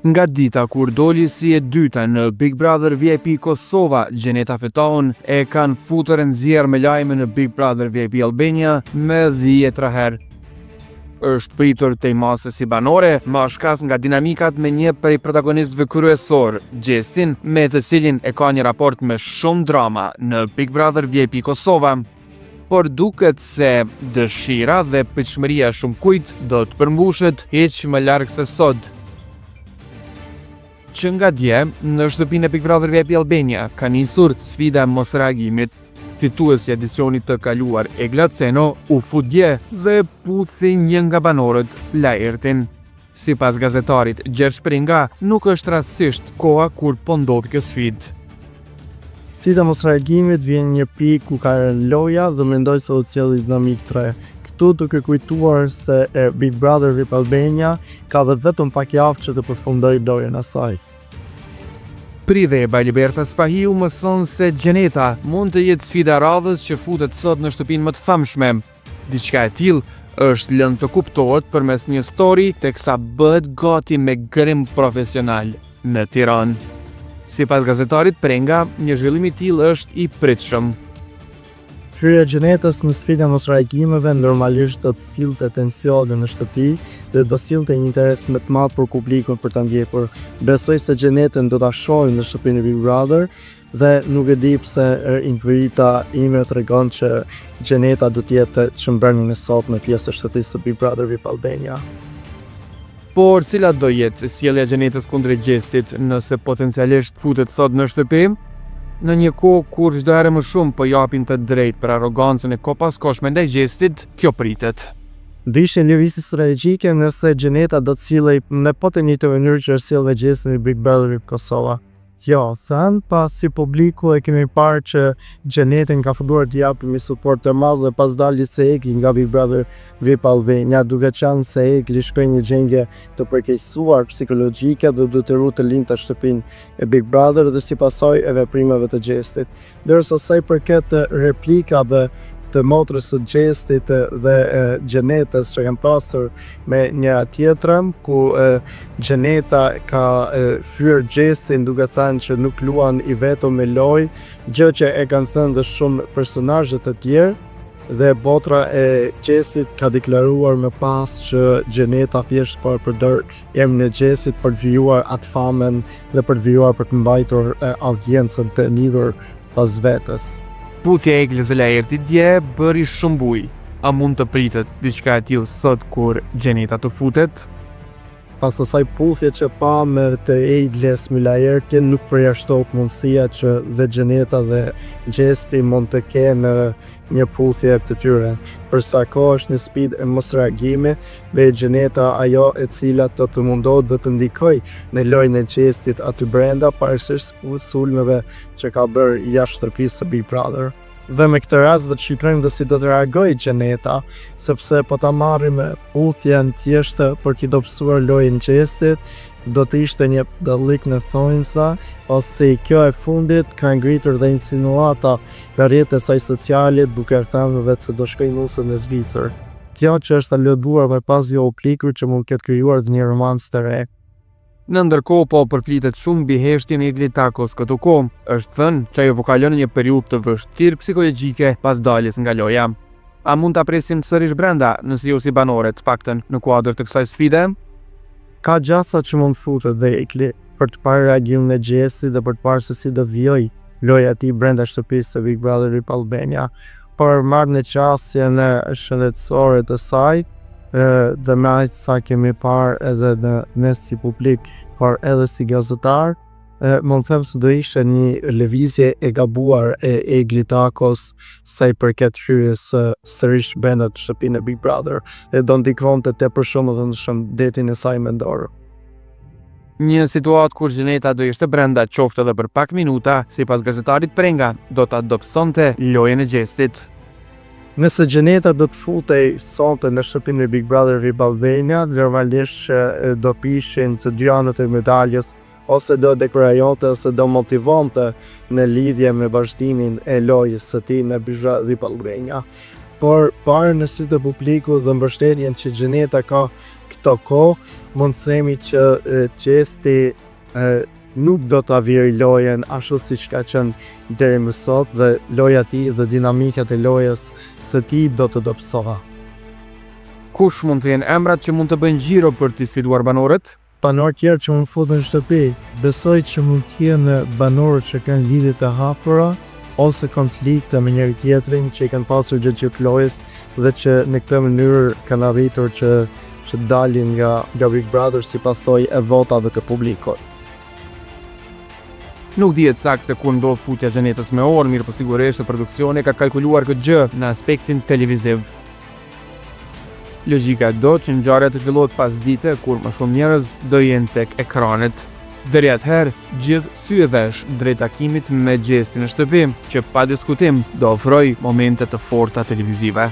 Nga dita kur doli si e dyta në Big Brother VIP Kosova, Gjeneta Fetaun e kanë futur nxjerr me lajme në Big Brother VIP Albania me 10 herë. Është pritur tej masës si banore, ma shkas nga dinamikat me një prej protagonistëve kryesor, Gjestin, me të cilin e ka një raport me shumë drama në Big Brother VIP Kosova. Por duket se dëshira dhe pritshmëria shumë kujt do të përmbushet hiç më larg se sot. Që nga dje, në shtëpinë e Big Brother VIP Albania ka nisur sfida e mosreagimit. Fituesi i edicionit të kaluar Egla Ceno u fut dje dhe puthi një nga banorët, Laertin. Sipas gazetarit Gjergj Pringa, nuk është rastësisht koha kur po ndodh kjo sfidë. Sfida mosreagimit vjen një pikë ku ka rënë loja dhe mendoj se u cjelli dinamik 3. Këtu duke kujtuar se Big Brother VIP Albania ka vetëm pak javë që të përfundojë lojën e saj. Pridhe Bajliberta Spahiu mëson se Gjeneta mund të jetë sfida e radhës që futet sot në shtëpinë më të famshme. Diçka e tillë është lënë të kuptohet përmes një story teksa bëhet gati me grim profesional në Tiranë. Sipas gazetarit Prenga, një zhvillim i tillë është i pritshëm. Hyrja e Gjenetës në sfidën e mosreagimeve normalisht do të sillte tensione në shtëpi dhe do sillte një interes më të madh për publikun për ta ndjekur. Besoj se Gjenetën do ta shohim në shtëpinë e Big Brother dhe nuk e di pse intuita ime tregon që Gjeneta do të jetë çmbrënien e sotme pjesë e shtëpisë së Big Brother VIP Albania. Por cila do jetë sjellja e Gjenetës kundër Gjestit nëse potencialisht futet sot në shtëpi? Në një kohë kur çdo herë më shumë po japin të drejtë për arrogancën e kopaskoshme ndaj Gjestit, kjo pritet. Do ishte lëvizje strategjike nëse Gjeneta do të sillej në po të njëjtë mënyrë që sjell me Gjestin në Big Brother VIP Kosova. Jo, thënë, pas si publiku e kemi parë që Gjenetin ka filluar të japë një suport të madh dhe pas daljes së Egi nga Big Brother VIP Albania, duke qenë se Egi shkoi një gjendje të përkeqësuar psikologjike dhe detyru të lindte shtëpinë e Big Brother dhe si pasojë e veprimeve të Gjestit. Ndërsa sa i përket replikave të motrës së Gjestit dhe Gjenetës që kanë pasur me një tjetrën, ku Gjeneta ka fyer Gjestin duke thënë që nuk luan i vetëm me lojë, gjë që e kanë thënë dhe shumë personazhe të tjerë, dhe botra e Gjestit ka deklaruar më pas që Gjeneta thjesht po përdor emrin e Gjestit për të vijuar atë famën dhe për të vijuar për të mbajtur audiencën të lidhur pas vetes. Puthja e Eglës së Laertit dje bëri shumë bujë. A mund të pritet diçka e tillë sot kur Gjeneta të futet? Pas asaj puthje që pa me të Eglës me Laertin, nuk përjashtohet mundësia që dhe Gjeneta dhe Gjesti mund të kenë një puthje të tyre. Për sa kohë është një sfidë e mosreagimit dhe Gjeneta ajo e cila do të mundohet dhe të ndikojë në lojën e Gjestit aty brenda, pavarësisht sulmeve që ka bërë jashtë shtëpisë së Big Brother. Dhe me këtë rast do të shikojmë dhe si do të reagojë Gjeneta, sepse po ta marrim puthjen thjesht për t'i dobësuar lojën e Gjestit, do të ishte një dallik në thonjsa, ose kjo e fundit ka ngritur dhe insinuata nga rrjetet e saj sociale duke thënë vetë se do shkojë nusën në Zvicër. Kjo që është alëduar për pas jo u plikur që mund ketë krijuar një romans të re. Në ndërkohë po përflitet shumë mbi heshtjen e Iglitakos këtu kohë, është thënë që ajo po kalon një periudhë të vështirë psikologjike pas daljes nga loja. A mund ta presim sërish brenda nëse jo si banore të paktën në kuadër të kësaj sfide? Ka gjasa që mund futet dhe Igli për të parë reagimin e Gjestit dhe për të parë se si do vijojë loja e tij brenda shtëpisë së Big Brother VIP Albania, por marrë në qasjen e shëndetësore të saj, dhe me aq sa kemi parë edhe në mes si publik, por edhe si gazetar, mund them se do ishte një lëvizje e gabuar e Iglitakos sa i përket hyrjes sërish brenda të shtëpinë e Big Brother, dhe do ndikonte tepër shumë edhe në shëndetin e saj mendor. Një situatë kur Gjeneta do ishte brenda qoftë edhe për pak minuta, sipas gazetarit Prenga, do ta dobësonte lojën e Gjestit. Nëse Gjeneta do të futej sonte në shtëpinë e Big Brother VIP Albania, normalisht do pishin të dy anët e medaljes, ose do dekorajonte ose do motivonte në lidhje me vazhdimin e lojës së tij në Big Brother VIP Albania. Por parë në sy të publikut dhe mbështetjen që Gjeneta ka këto kohë, mund të themi që Gjesti nuk do të aviri lojën ashtu si që ka qenë deri më sot dhe loja ti dhe dinamikat e lojës së ti do të dobësoha. Kush mund të jenë emrat që mund të bëjnë gjiro për të sfiduar banorët? Banorë tjerë që mund futen në shtëpi, besoj që mund të jenë banorët që kanë lidhje të hapura ose konflikte me njëri tjetrin që i kanë pasur gjatë gjithë lojës dhe që në këtë mënyrë kanë arritur që dalin nga Big Brother si pasojë e votave të publikut. Nuk dihet saktë se kur ndodh futja e Xhenetës me orë, mirë po sigurisht se produksioni ka kalkuluar këtë gjë në aspektin televiziv. Logjika do që ngjarja të zhvillohet pas dite kur më shumë njerëz do jenë tek ekranet. Deri atëherë, gjithë sy e vesh drejt takimit me Gjestin në shtëpi, që pa diskutim do ofroj momente të forta televizive.